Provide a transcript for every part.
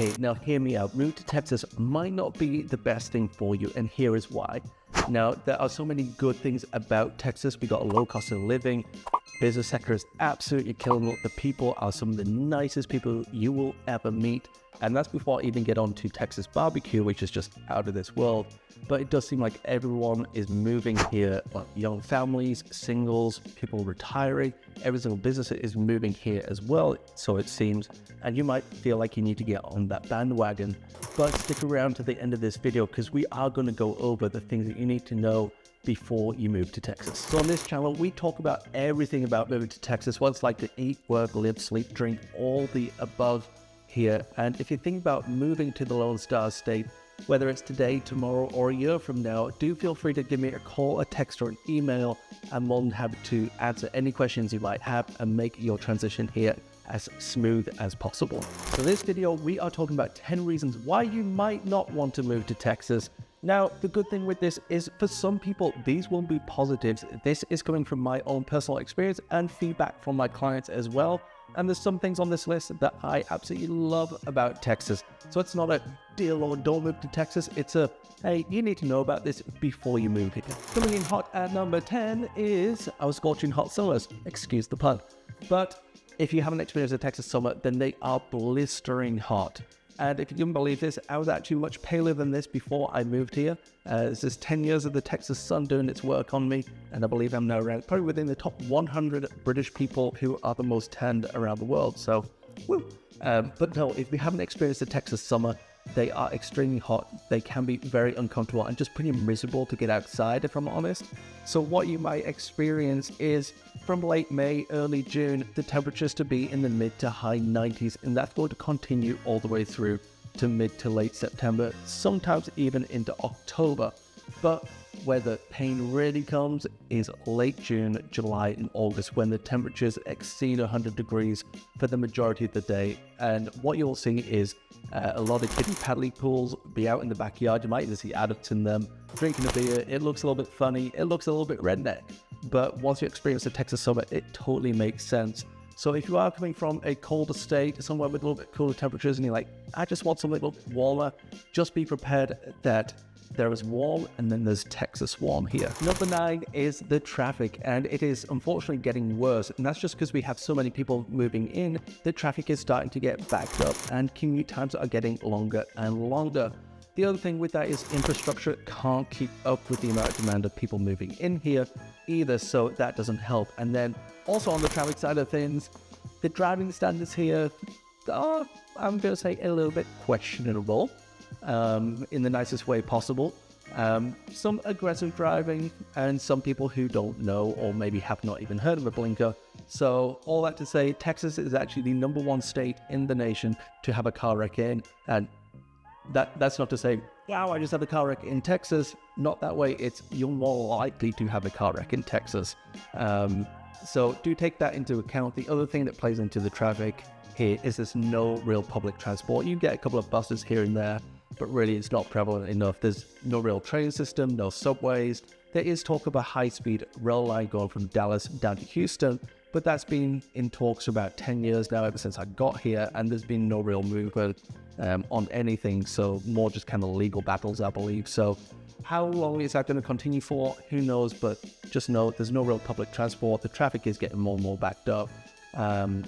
Okay, now hear me out. Move to Texas might not be the best thing for you, and here is why. Now, there are so many good things about Texas. We got a low cost of living. Business sector is absolutely killing it. The people are some of the nicest people you will ever meet. And that's before I even get on to Texas barbecue, which is just out of this world. But it does seem like everyone is moving here, like young families, singles, people retiring. Every single business is moving here as well, so it seems. And you might feel like you need to get on that bandwagon. But stick around to the end of this video because we are going to go over the things that you need to know before you move to Texas. So on this channel, we talk about everything about moving to Texas, what it's like to eat, work, live, sleep, drink, all the above here. And if you think about moving to the Lone Star State, whether it's today, tomorrow, or a year from now, do feel free to give me a call, a text, or an email. I'm more than happy to answer any questions you might have and make your transition here as smooth as possible. So in this video, we are talking about 10 reasons why you might not want to move to Texas. Now, the good thing with this is for some people, these will be positives. This is coming from my own personal experience and feedback from my clients as well. And there's some things on this list that I absolutely love about Texas. So it's not a deal or don't move to Texas. It's a, hey, you need to know about this before you move here. Coming in hot at number 10 is our scorching hot summers. Excuse the pun. But if you haven't experienced a Texas summer, then they are blistering hot. And if you didn't believe this, I was actually much paler than this before I moved here. This is 10 years of the Texas sun doing its work on me, and I believe I'm now ranked probably within the top 100 British people who are the most tanned around the world. So, woo! But no, if you haven't experienced the Texas summer, they are extremely hot. They can be very uncomfortable and just pretty miserable to get outside, if I'm honest. So what you might experience is from late May, early June, the temperatures to be in the mid to high 90s, and that's going to continue all the way through to mid to late September, sometimes even into October. But where the pain really comes is late June, July, and August, when the temperatures exceed 100 degrees for the majority of the day. And what you'll see is a lot of kiddie paddling pools be out in the backyard. You might even see adults in them drinking a beer. It looks a little bit funny. It looks a little bit redneck. But once you experience the Texas summer, it totally makes sense. So if you are coming from a colder state, somewhere with a little bit cooler temperatures, and you're like, I just want something a little bit warmer, just be prepared that there is warm and then there's Texas warm here. Number 9 is the traffic, and it is unfortunately getting worse. And that's just because we have so many people moving in. The traffic is starting to get backed up and commute times are getting longer and longer. The other thing with that is infrastructure can't keep up with the amount of demand of people moving in here either, so that doesn't help. And then also on the traffic side of things, the driving standards here are, I'm going to say, a little bit questionable. In the nicest way possible. Some aggressive driving and some people who don't know or maybe have not even heard of a blinker. So all that to say, Texas is actually the #1 state in the nation to have a car wreck in. And that's not to say, wow, I just had a car wreck in Texas. Not that way. It's you're more likely to have a car wreck in Texas. So do take that into account. The other thing that plays into the traffic here is there's no real public transport. You get a couple of buses here and there, but really it's not prevalent enough. There's no real train system, no subways. There is talk of a high-speed rail line going from Dallas down to Houston, but that's been in talks for about 10 years now, ever since I got here, and there's been no real movement on anything, so more just kind of legal battles, I believe. So how long is that going to continue for? Who knows, but just know there's no real public transport. The traffic is getting more and more backed up.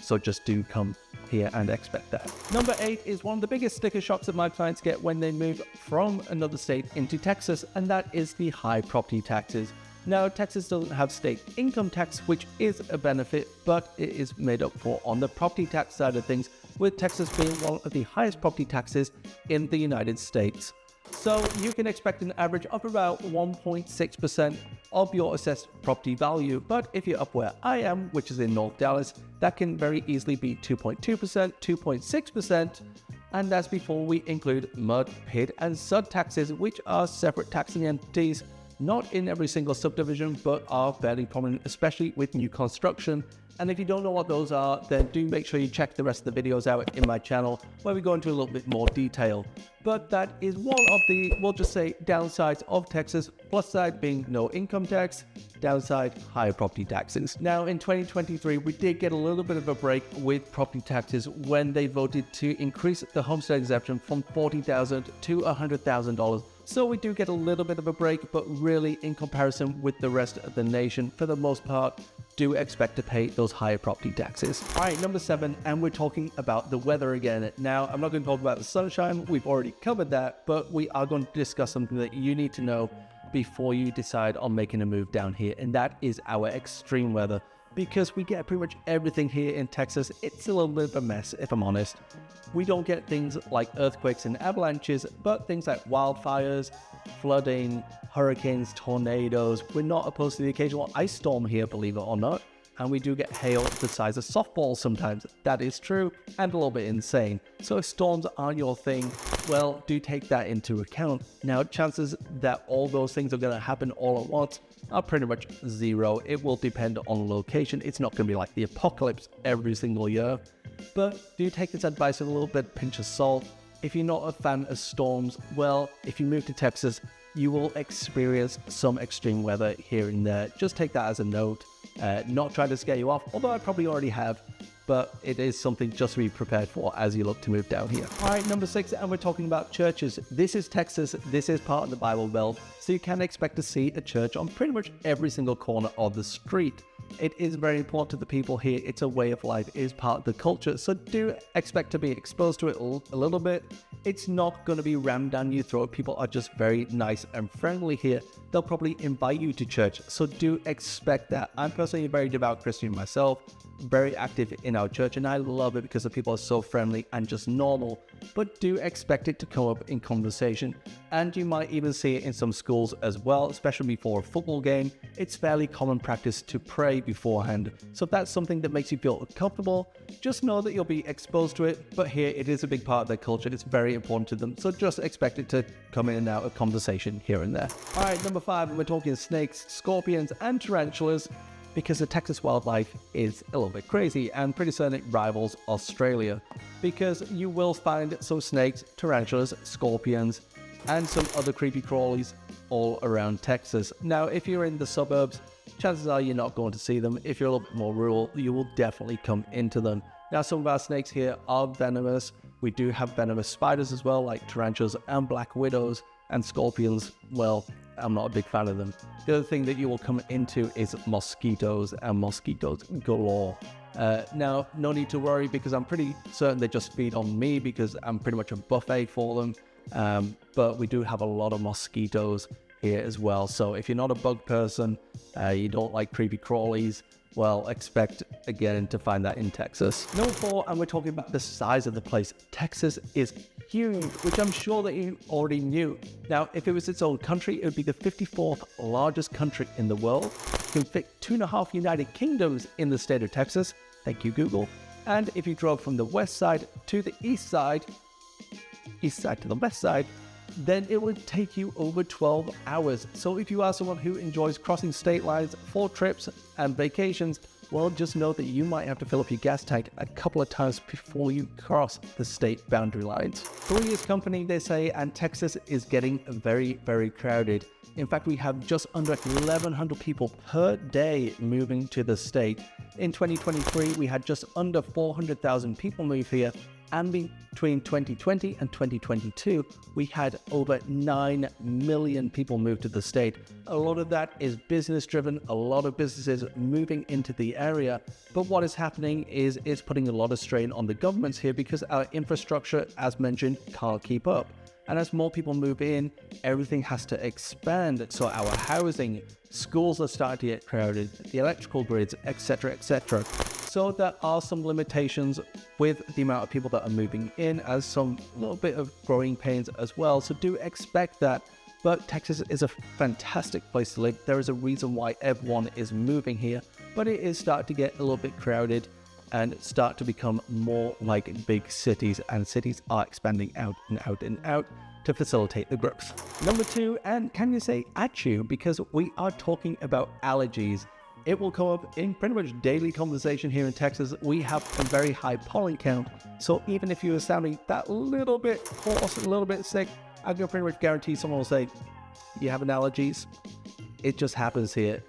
So just do come here and expect that. Number 8 is one of the biggest sticker shocks that my clients get when they move from another state into Texas, and that is the high property taxes. Now, Texas doesn't have state income tax, which is a benefit, but it is made up for on the property tax side of things, with Texas being one of the highest property taxes in the United States. So you can expect an average of about 1.6% of your assessed property value. But if you're up where I am, which is in North Dallas, that can very easily be 2.2%, 2.6%. And that's before we include mud, PID, and SUD taxes, which are separate taxing entities not in every single subdivision, but are fairly prominent, especially with new construction. And if you don't know what those are, then do make sure you check the rest of the videos out in my channel where we go into a little bit more detail. But that is one of the, we'll just say, downsides of Texas. Plus side being no income tax, downside higher property taxes. Now in 2023, we did get a little bit of a break with property taxes when they voted to increase the homestead exemption from $40,000 to $100,000. So we do get a little bit of a break, but really in comparison with the rest of the nation, for the most part, do expect to pay those higher property taxes. All right, number 7, and we're talking about the weather again. Now, I'm not going to talk about the sunshine. We've already covered that, but we are going to discuss something that you need to know before you decide on making a move down here, and that is our extreme weather. Because we get pretty much everything here in Texas. It's a little bit of a mess, if I'm honest. We don't get things like earthquakes and avalanches, but things like wildfires, flooding, hurricanes, tornadoes. We're not opposed to the occasional ice storm here, believe it or not. And we do get hail the size of softballs sometimes. That is true, and a little bit insane. So if storms aren't your thing, well, do take that into account. Now, chances that all those things are going to happen all at once are pretty much zero. It will depend on location. It's not going to be like the apocalypse every single year. But do take this advice with a little bit pinch of salt. If you're not a fan of storms, well, if you move to Texas, you will experience some extreme weather here and there. Just take that as a note. Not trying to scare you off, although I probably already have. But it is something just to be prepared for as you look to move down here. All right, number 6, and we're talking about churches. This is Texas. This is part of the Bible Belt, so you can expect to see a church on pretty much every single corner of the street. It is very important to the people here. It's a way of life. It is part of the culture, so do expect to be exposed to it a little bit. It's not going to be rammed down your throat. People are just very nice and friendly here. They'll probably invite you to church, so do expect that. I'm personally a very devout Christian myself, very active in our church, and I love it because the people are so friendly and just normal. But do expect it to come up in conversation, and you might even see it in some schools as well, especially before a football game. It's fairly common practice to pray beforehand, so if that's something that makes you feel comfortable, just know that you'll be exposed to it. But here it is a big part of their culture. It's very important to them, so just expect it to come in and out of conversation here and there. All right, number 5, we're talking snakes, scorpions, and tarantulas, because the Texas wildlife is a little bit crazy and pretty certain it rivals Australia, because you will find some snakes, tarantulas, scorpions, and some other creepy crawlies all around Texas. Now, if you're in the suburbs, chances are you're not going to see them. If you're a little bit more rural, you will definitely come into them. Now, some of our snakes here are venomous. We do have venomous spiders as well, like tarantulas and black widows, and scorpions, well, I'm not a big fan of them. The other thing that you will come into is mosquitoes, and mosquitoes galore. Now, no need to worry, because I'm pretty certain they just feed on me because I'm pretty much a buffet for them. But we do have a lot of mosquitoes here as well. So if you're not a bug person, you don't like creepy crawlies, well, expect again to find that in Texas. Number 4, and we're talking about the size of the place. Texas is huge, which I'm sure that you already knew. Now, if it was its own country, it would be the 54th largest country in the world. It can fit 2.5 United Kingdoms in the state of Texas. Thank you, Google. And if you drove from the west side to the east side to the west side, then it would take you over 12 hours. So if you are someone who enjoys crossing state lines for trips and vacations, well, just know that you might have to fill up your gas tank a couple of times before you cross the state boundary lines. 3 years company, they say, and Texas is getting very, very crowded. In fact, we have just under 1,100 people per day moving to the state. In 2023, we had just under 400,000 people move here, and between 2020 and 2022, we had over 9 million people move to the state. A lot of that is business driven, a lot of businesses moving into the area. But what is happening is it's putting a lot of strain on the governments here, because our infrastructure, as mentioned, can't keep up. And as more people move in, everything has to expand. So our housing, schools are starting to get crowded, the electrical grids, etc., etc. So there are some limitations with the amount of people that are moving in, as some little bit of growing pains as well. So do expect that. But Texas is a fantastic place to live. There is a reason why everyone is moving here, but it is starting to get a little bit crowded and start to become more like big cities, and cities are expanding out and out and out. to facilitate the growth. Number 2, and can you say 𝐼𝐸, because we are talking about allergies. It will come up in pretty much daily conversation here in Texas. We have a very high pollen count, so even if you are sounding that little bit hoarse, a little bit sick, I can pretty much guarantee someone will say, you have an allergies? It just happens here.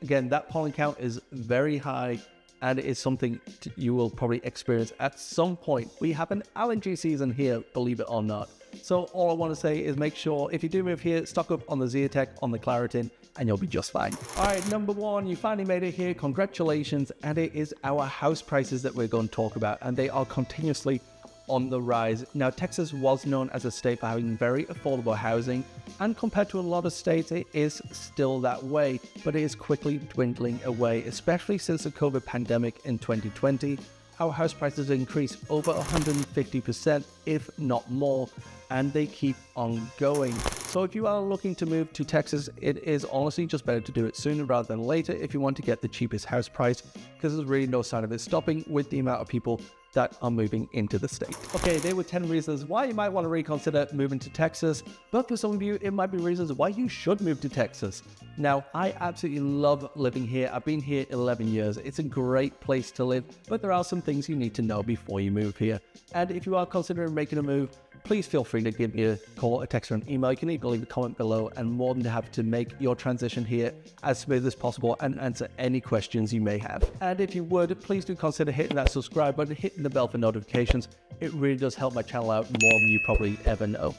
Again, that pollen count is very high, and it is something you will probably experience at some point. We have an allergy season here, believe it or not. So all I want to say is make sure, if you do move here, stock up on the 𝐬𝐫𝐞, on the Claritin, and you'll be just fine. All right, number 1, you finally made it here. Congratulations. And it is our house prices that we're going to talk about, and they are continuously on the rise. Now, Texas was known as a state for having very affordable housing, and compared to a lot of states, it is still that way, but it is quickly dwindling away, especially since the COVID pandemic in 2020. Our house prices increased over 150%, if not more, and they keep on going. So if you are looking to move to Texas, it is honestly just better to do it sooner rather than later if you want to get the cheapest house price, because there's really no sign of it stopping with the amount of people that are moving into the state. Okay, there were 10 reasons why you might want to reconsider moving to Texas, but for some of you, it might be reasons why you should move to Texas. Now, I absolutely love living here. I've been here 11 years. It's a great place to live, but there are some things you need to know before you move here. And if you are considering making a move, please feel free to give me a call, a text, or an email. You can even leave a comment below, and more than happy to make your transition here as smooth as possible and answer any questions you may have. And if you would, please do consider hitting that subscribe button, hitting the bell for notifications. It really does help my channel out more than you probably ever know.